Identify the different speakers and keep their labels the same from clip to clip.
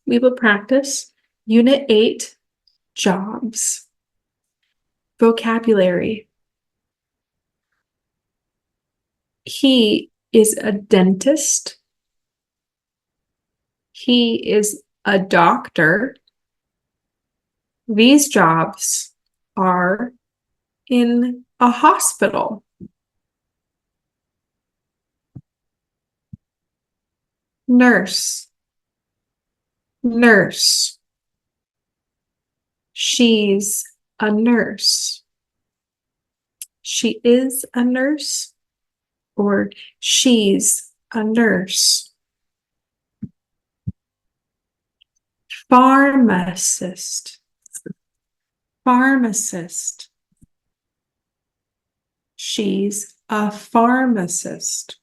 Speaker 1: we will practice Unit 8, Jobs. Vocabulary. He is a dentist. He is a doctor. These jobs are in a hospital. Nurse. Nurse. She's a nurse. She is a nurse, or she's a nurse. Pharmacist. Pharmacist. She's a pharmacist.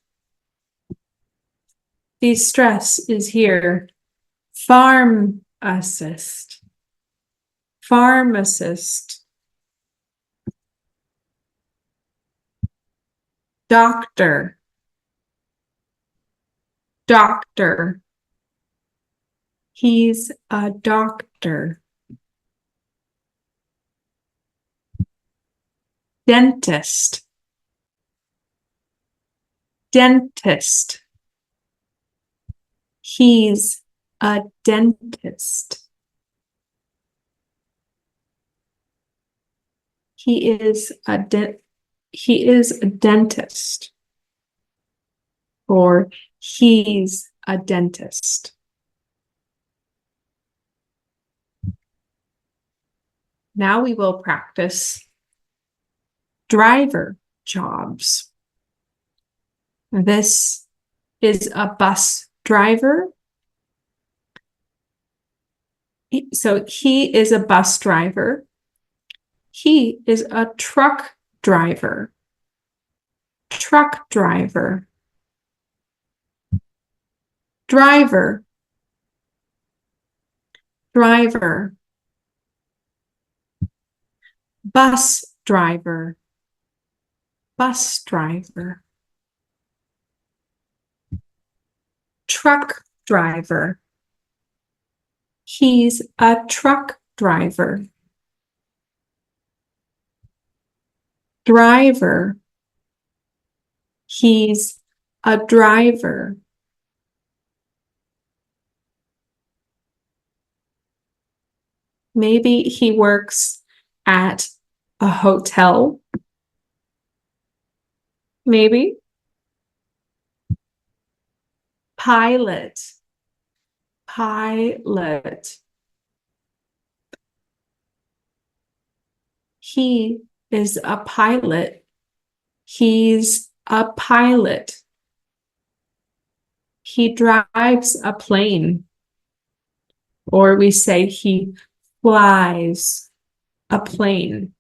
Speaker 1: The stress is here. Pharmacist. Pharmacist. Doctor. Doctor. He's a doctor. Dentist. Dentist. He's a dentist. He is a dentist, or he's a dentist. Now we will practice driver jobs. This is a bus driver. So he is a bus driver. He is a truck driver. Truck driver. Driver. Driver. Bus driver. Bus driver. Truck driver. He's a truck driver. Driver. He's a driver. Maybe he works at a hotel. Maybe. Pilot. Pilot. He is a pilot. He's a pilot. He drives a plane. Or we say he flies a plane.